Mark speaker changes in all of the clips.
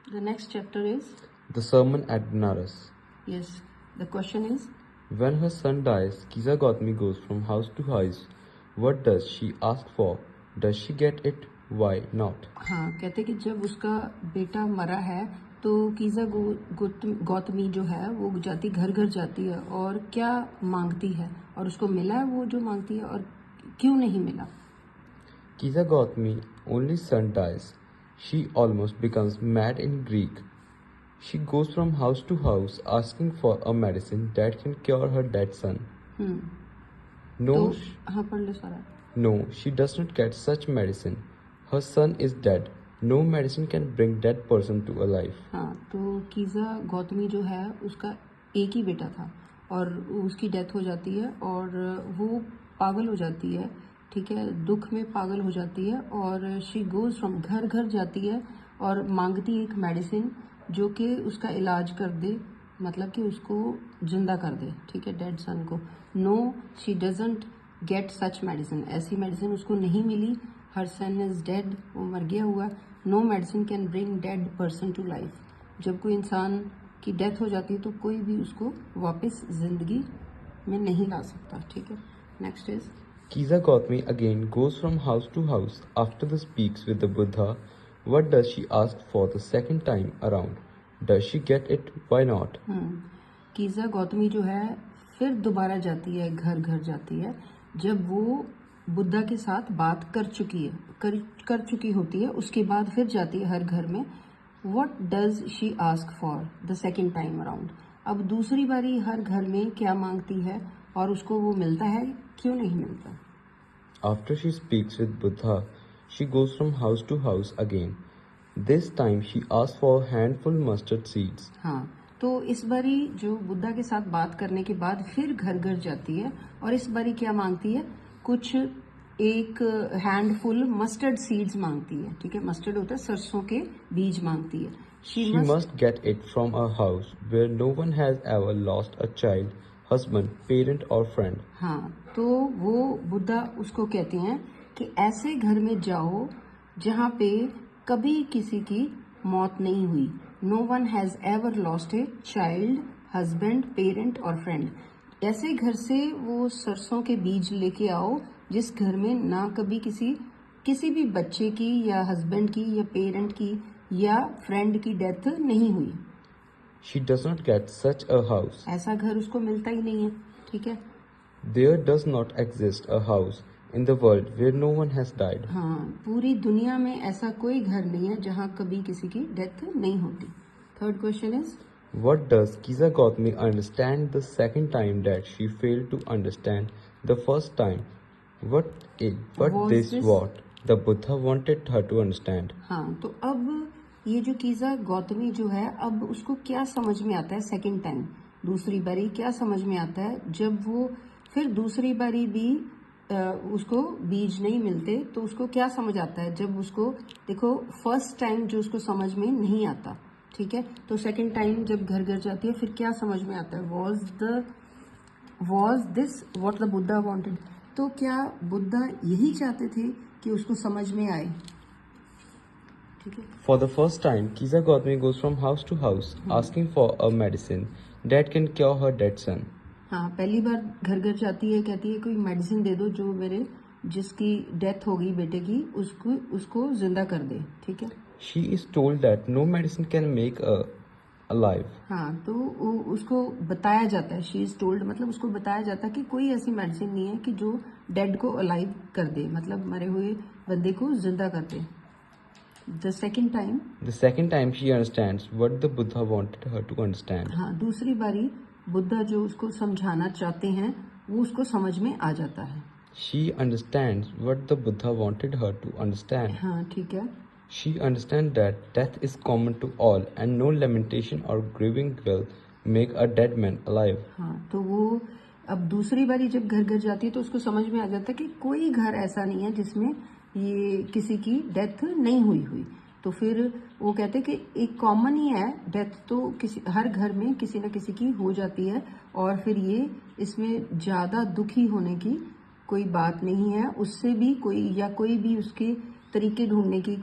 Speaker 1: The next chapter is,
Speaker 2: The Sermon at Benares.
Speaker 1: yes, the question is,
Speaker 2: When her son dies, Kiza Gautami goes from house to house. What does she ask for? Does she get it? Why not?
Speaker 1: हाँ, कहते कि जब उसका बेटा मरा है तो कीजा गौतमी जो है वो जाती घर घर जाती है और क्या मांगती है और उसको मिला है वो जो मांगती है और क्यों नहीं मिला.
Speaker 2: Kiza Gautami only son dies. She almost becomes mad in Greek. She goes from house to house asking for a medicine that can cure her dead son. No,
Speaker 1: तो हाँ पढ़ लो सारा.
Speaker 2: no, she does not get such medicine. Her son is dead. No medicine can bring dead person to alive.
Speaker 1: हाँ, तो कीजा गौतमी जो है उसका एक ही बेटा था और उसकी डेथ हो जाती है और वो पागल हो जाती है, ठीक है, दुख में पागल हो जाती है और शी गोज फ्रॉम घर घर जाती है और मांगती है एक मेडिसिन जो कि उसका इलाज कर दे, मतलब कि उसको जिंदा कर दे, ठीक है, डेड सन को. No, she doesn't get such medicine. ऐसी मेडिसिन उसको नहीं मिली. हर सन इज डेड, वो मर गया हुआ. No medicine can bring dead person to life. जब कोई इंसान की डेथ हो जाती है तो कोई भी उसको वापस जिंदगी में नहीं ला सकता, ठीक है. Next is,
Speaker 2: Kiza Gautami again goes from house to house after the speaks with the Buddha. What does she ask for the second time around? Does she get it? Why not?
Speaker 1: कीजा गौतमी जो है फिर दोबारा जाती है, घर घर जाती है जब वो बुद्धा के साथ बात कर चुकी होती है. उसके बाद फिर जाती है हर घर में. What does she ask for the second time around. अब दूसरी बारी हर घर में क्या मांगती है और उसको वो मिलता है, क्यों नहीं मिलता.
Speaker 2: After she speaks with Buddha, she goes from house to house again. This time she asks for a handful mustard seeds.
Speaker 1: हाँ, तो इस बारी जो बुद्धा के साथ बात करने के बाद फिर घर घर जाती है और इस बारी क्या मांगती है, कुछ एक हैंडफुल मस्टर्ड सीड्स मांगती है, ठीक है. मस्टर्ड होता है सरसों के बीज मांगती है.
Speaker 2: She must get it from a house where no one has ever lost a child, husband, parent or friend.
Speaker 1: हाँ, तो वो बुद्धा उसको कहते हैं कि ऐसे घर में जाओ जहाँ पे कभी किसी की मौत नहीं हुई. No one has ever lost a child, husband, parent और फ्रेंड. ऐसे घर से वो सरसों के बीज लेके आओ जिस घर में ना कभी किसी भी बच्चे की या हस्बैंड की या पेरेंट की या फ्रेंड की डेथ नहीं हुई.
Speaker 2: She does not get such a house.
Speaker 1: ऐसा घर उसको मिलता ही नहीं है, ठीक है.
Speaker 2: There does not exist a house in the world where no one has died.
Speaker 1: हाँ, पूरी दुनिया में ऐसा कोई घर नहीं है जहाँ कभी किसी की डेथ नहीं होती. Third question is,
Speaker 2: What does Kiza Gautami understand the second time that she failed to understand the first time? What
Speaker 1: Was
Speaker 2: this
Speaker 1: this-
Speaker 2: what the Buddha wanted her to understand?
Speaker 1: हाँ, तो अब ये जो कीजा गौतमी जो है अब उसको क्या समझ में आता है सेकंड टाइम, दूसरी बारी क्या समझ में आता है जब वो फिर दूसरी बारी भी उसको बीज नहीं मिलते तो उसको क्या समझ आता है जब उसको देखो फर्स्ट टाइम जो उसको समझ में नहीं आता, ठीक है, तो सेकंड टाइम जब घर घर जाती है फिर क्या समझ में आता है. Was this what the Buddha wanted. तो क्या बुद्धा यही चाहते थे कि उसको समझ में आए, ठीक है.
Speaker 2: For the first time, Kiza Gautami goes from house to house asking for a medicine that can cure her dead son.
Speaker 1: हाँ, पहली बार घर घर जाती है, कहती है कोई मेडिसिन दे दो जो मेरे जिसकी डेथ हो गई बेटे की उसको जिंदा कर दे, ठीक है.
Speaker 2: She is told that no medicine can make her alive.
Speaker 1: हाँ, तो उसको बताया जाता है, शी इज टोल्ड मतलब उसको बताया जाता है कि कोई ऐसी मेडिसिन नहीं है कि जो डेड को अलाइव कर दे, मतलब मरे हुए बंदे को जिंदा कर दे. The second
Speaker 2: time she understands what the Buddha wanted her to understand.
Speaker 1: हाँ, दूसरी बारी बुद्धा जो उसको समझाना चाहते हैं वो उसको समझ में आ जाता है.
Speaker 2: She understands what the Buddha wanted her to understand.
Speaker 1: हाँ, ठीक है.
Speaker 2: She understands that death is common to all and no lamentation or grieving will make a dead man alive.
Speaker 1: हाँ, तो वो अब दूसरी बारी जब घर घर जाती है तो उसको समझ में आ जाता है कि कोई घर ऐसा नहीं है जिसमें ये किसी की डेथ नहीं हुई. तो फिर वो कहते हैं कि एक कॉमन ही है डेथ, तो किसी हर घर में किसी न किसी की हो जाती है और फिर ये इसमें ज़्यादा दुखी होने की कोई बात नहीं है. उससे भी कोई भी उसके तरीके ढूंढने की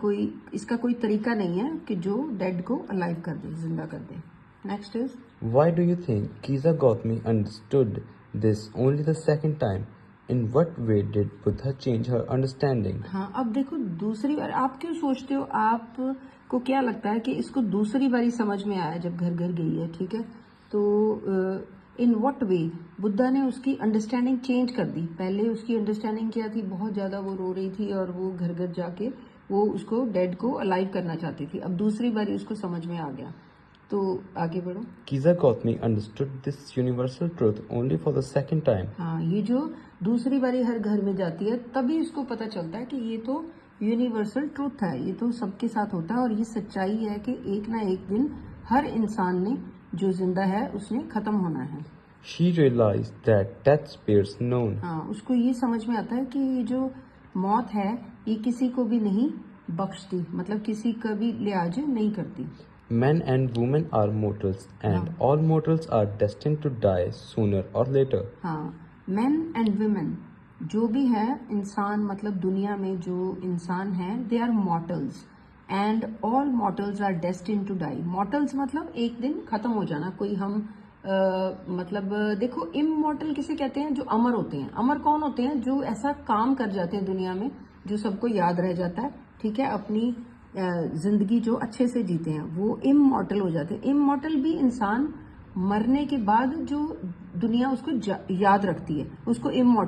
Speaker 1: इसका कोई तरीका नहीं है कि जो डेड को अलाइव कर दे, जिंदा कर दे। Next is
Speaker 2: Why do you think Kisa Gautami understood this only the second time? In what way did Buddha change her understanding?
Speaker 1: हाँ, अब देखो दूसरी बार आप क्यों सोचते हो, आपको क्या लगता है कि इसको दूसरी बारी समझ में आया जब घर घर गई है, ठीक है? तो इन व्हाट वे बुद्धा ने उसकी अंडरस्टैंडिंग चेंज कर दी। पहले उसकी अंडरस्टैंडिंग क्या थी, बहुत ज़्यादा वो रो रही थी और वो घर घर जाके वो उसको डेड को अलाइव करना चाहती थी। अब दूसरी बारी उसको समझ में आ गया। तो आगे बढ़ो।
Speaker 2: Kisa Gautami understood this universal truth only for the second time.
Speaker 1: हाँ, ये जो दूसरी बारी हर घर में जाती है तभी इसको पता चलता है कि ये तो यूनिवर्सल ट्रूथ है, ये तो सबके साथ होता है और ये सच्चाई है कि एक ना एक दिन हर इंसान ने जो जिंदा है उसने खत्म होना है।
Speaker 2: She realized that death spares none.
Speaker 1: हाँ, उसको ये समझ में आता है कि ये जो मौत है ये किसी को भी नहीं बख्शती, मतलब किसी का भी लिहाज नहीं करती।
Speaker 2: Men and women are mortals, and all mortals are destined to die sooner or later.
Speaker 1: हाँ, men and women जो भी है इंसान, मतलब दुनिया में जो इंसान है, they are mortals and all mortals are destined to die. mortals मतलब एक दिन खत्म हो जाना। कोई हम मतलब देखो immortal किसे कहते हैं, जो अमर होते हैं। अमर कौन होते हैं, जो ऐसा काम कर जाते हैं दुनिया में जो सबको याद रह जाता है, ठीक है, अपनी जिंदगी जो अच्छे से जीते हैं, वो इमॉर्टल हो जाते हैं। इमॉर्टल भी इंसान मरने के बाद जो दुनिया उसको याद रखती है, उसको इमॉर्टल